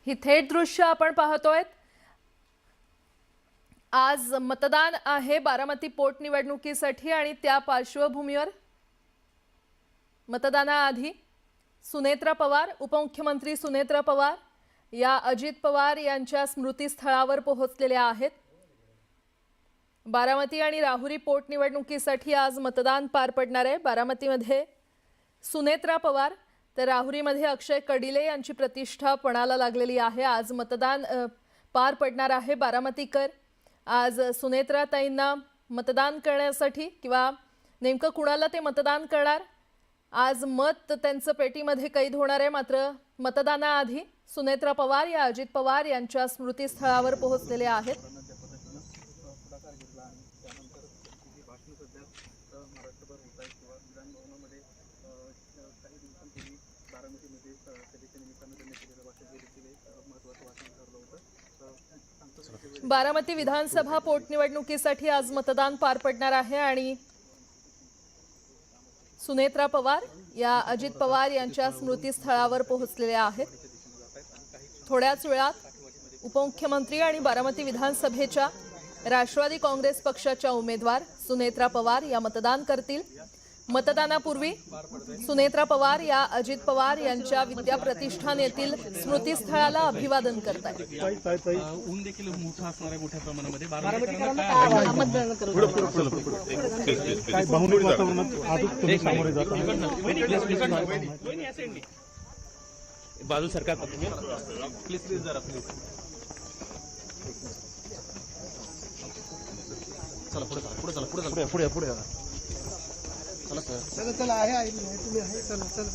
ही थेट दृश्य आपण पाहतोय। आज मतदान आहे बारामती पोटनिवडणुकीसाठी आणि त्या पार्श्वभूमीवर मतदानाआधी सुनेत्रा पवार, उपमुख्यमंत्री सुनेत्रा पवार या अजित पवार यांच्या स्मृतीस्थळावर पोहोचलेल्या आहेत। बारामती आणि राहुरी पोटनिवडणुकीसाठी आज मतदान पार पडणार आहे। बारामतीमध्ये सुनेत्रा पवार तर राहुरीमध्ये अक्षय कडिले यांची प्रतिष्ठा पणाला लागलेली आहे। आज मतदान पार पडणार आहे। बारामतीकर आज सुनेत्रा ताईंना मतदान करण्यासाठी किंवा नेमकं कुणाला ते मतदान करणार, आज मत त्यांचं पेटीमध्ये कैद होणार आहे। मात्र मतदानाआधी सुनेत्रा पवार या अजित पवार यांच्या स्मृतीस्थळावर पोहोचलेले आहेत। बारामती विधानसभा पोटनिवडणुकीसाठी आज मतदान पार पडणार आहे आणि सुनेत्रा पवार या अजित पवार यांच्या स्मृतीस्थळावर पोहोचलेले आहेत। थोड्याच वेळात उपमुख्यमंत्री आणि बारामती विधानसभेच्या राष्ट्रवादी काँग्रेस पक्षाच्या उमेदवार सुनेत्रा पवार या मतदान करतील। मतदानापूर्वी सुनेत्रा पवार या अजित पवार यांच्या विद्या प्रतिष्ठान येथील स्मृतीस्थळाला अभिवादन करतात। ऊन देखील मोठा असणार आहे, मोठ्या प्रमाणामध्ये बाजू सरकार प्लीज प्लीज जरा प्लीज चला पुढे चला पुढे चला पुढे चला पुढे पुढे चला चला चला आहे तुम्ही आहे चला चला।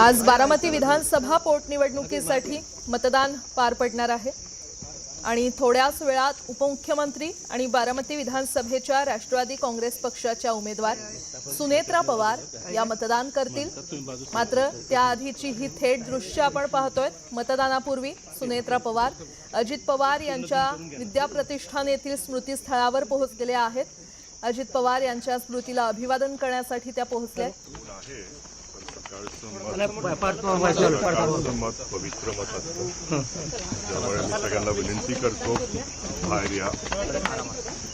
आज बारामती विधानसभा पोटनिवडणुकीसाठी मतदान पार पडणार आहे आणि थोड्याच वेळात उपमुख्यमंत्री आणि बारामती विधानसभेच्या राष्ट्रवादी काँग्रेस पक्षाच्या उमेदवार सुनेत्रा पवार या मतदान करतील। मात्र त्याआधीची ही थेट दृश्य आपण पाहतोय। मतदानापूर्वी सुनेत्रा पवार अजित पवार यांच्या विद्या प्रतिष्ठान येथील स्मृतीस्थळावर पोहोचलेले आहेत। अजित पवार यांच्या स्मृतीला अभिवादन करण्यासाठी त्या पोहोचल्या। मत पवित्र मत असतं, त्यामुळे मी सगळ्यांना विनंती करतो बाहेर या।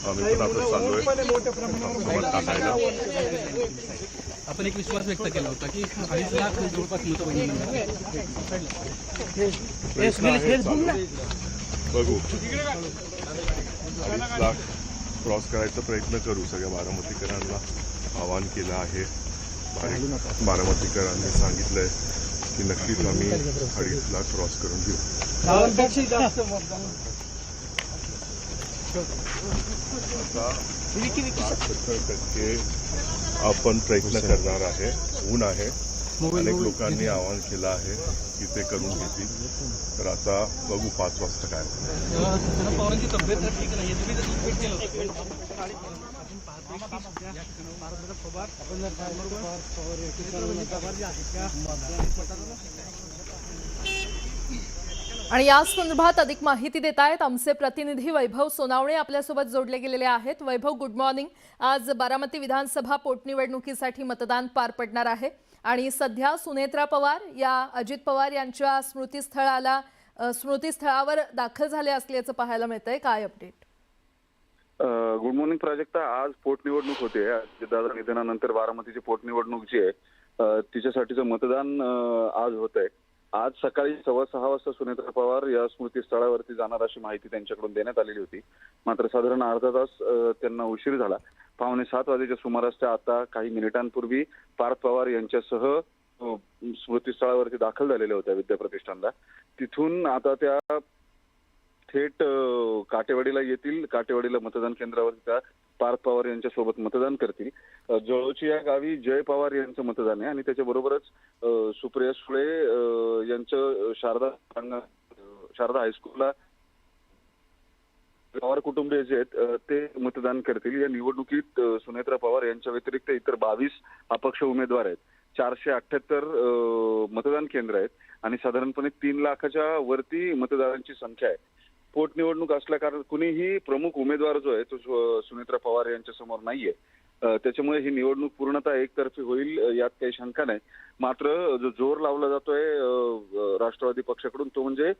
आम्ही पण आता चाललोय मत टाकायला। आपण एक विश्वास व्यक्त केला होता की 2.5 लाख जवळपास मतं बघू 2.5 लाख क्रॉस करायचा प्रयत्न करू। सगळ्या बारामतीकरांना आवाहन केलं आहे। बारामतीकरांनी सांगितलंय की नक्कीच आम्ही 2.5 लाख क्रॉस करून घेऊ। 70% आपण प्रयत्न करणार आहे। ऊन आहे, अनेक लोकांनी आवाहन केलं आहे की ते करून घेतील, तर आता बघू 5 वाजता काय पवारांची तब्येत ठीक नाही आणि या संदर्भात अधिक माहिती देत आहेत आमचे प्रतिनिधी वैभव सोनावणे आपल्यासोबत जोडले गेलेले आहेत। वैभव, गुड मॉर्निंग। आज बारामती विधानसभा पोटनिवडणुकीसाठी मतदान पार पडणार आहे आणि सध्या सुनेत्रा पवार या अजित पवार यांच्या स्मृतीस्थळावर दाखल झाले असल्याचं पाहायला मिळतंय। काय अपडेट? गुड मॉर्निंग प्राजक्ता, आज पोटनिवडणूक होते। दादा निधनानंतर बारामतीची पोटनिवडणूक जी आहे तिच्यासाठीचं मतदान आज होत आहे। आज सकाळी 6:15 वाजता सुनेत्रा पवार या स्मृतीस्थळावरती जाणार अशी माहिती त्यांच्याकडून देण्यात आलेली होती। मात्र साधारण अर्धा तास त्यांना उशीर झाला। 6:45 वाजेच्या सुमारास त्या आता काही मिनिटांपूर्वी पार्थ पवार यांच्यासह स्मृतीस्थळावरती दाखल झालेल्या होत्या विद्या प्रतिष्ठानला। तिथून आता त्या थेट काटेवाडीला येतील। काटेवाडीला मतदान केंद्रावरती त्या पार्थ पवार यांच्यासोबत मतदान करतील। जळोची या गावी जय पवार यांचं मतदान आहे आणि त्याच्याबरोबरच सुप्रिया सुळे यांचं शारदा हायस्कूलला पवार कुटुंबीय जे आहेत ते मतदान करतील। या निवडणुकीत सुनेत्रा पवार यांच्या व्यतिरिक्त इतर 22 अपक्ष उमेदवार आहेत। 478 मतदान केंद्र आहेत आणि साधारणपणे 3 लाखाच्या वरती मतदारांची संख्या आहे। पोटनिवडणूक असल्या कारण कुणीही प्रमुख उमेदवार जो आहे तो सुनेत्रा पवार यांच्या समोर नाहीये। त्याच्यामुळे ही निवडणूक पूर्णतः एकतर्फी होईल यात काही शंका नाही. मात्र जो जोर लावला जातोय राष्ट्रवादी पक्षाकडून तो म्हणजे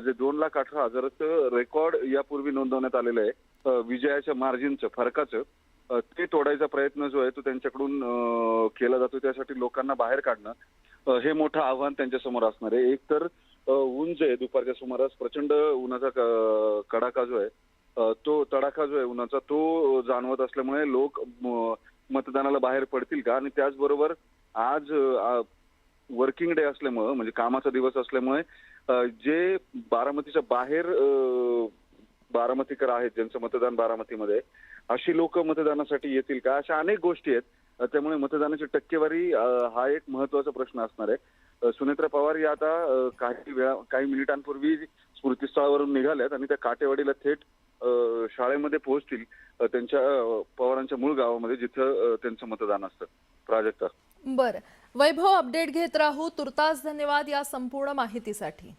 जे 2,18,000चं रेकॉर्ड यापूर्वी नोंदवण्यात आलेलं आहे विजयाच्या मार्जिनचं फरकाचं, ते तोडायचा प्रयत्न जो आहे तो त्यांच्याकडून केला जातो. त्यासाठी लोकांना बाहेर काढणं हे मोठं आव्हान त्यांच्यासमोर असणार आहे. एक तर ऊन जे आहे दुपारच्या सुमारास प्रचंड उन्हाचा कडाका जो आहे तो तडाखा जो आहे उन्हाचा तो जाणवत असल्यामुळे लोक मतदानाला बाहेर पडतील का, आणि त्याचबरोबर आज वर्किंग डे असल्यामुळे म्हणजे कामाचा दिवस असल्यामुळे जे बारामतीच्या बाहेर बारामतीकर आहेत ज्यांचं मतदान बारामतीमध्ये, अशी लोक मतदानासाठी येतील का, अशा अनेक गोष्टी आहेत. त्यामुळे मतदानाची टक्केवारी हा एक महत्वाचा प्रश्न असणार आहे. सुनेत्रा पवार या आता काही मिनिटांपूर्वी स्मृतीस्थळावरून निघाल्यात आणि त्या काटेवाडीला थेट शाळेमध्ये पोहोचतील त्यांच्या पवारांच्या मूळ गावामध्ये जिथं त्यांचं मतदान असतं. प्राजक्ता. बरं, वैभव, अपडेट घेत राहू. तुर्तास धन्यवाद या संपूर्ण माहितीसाठी.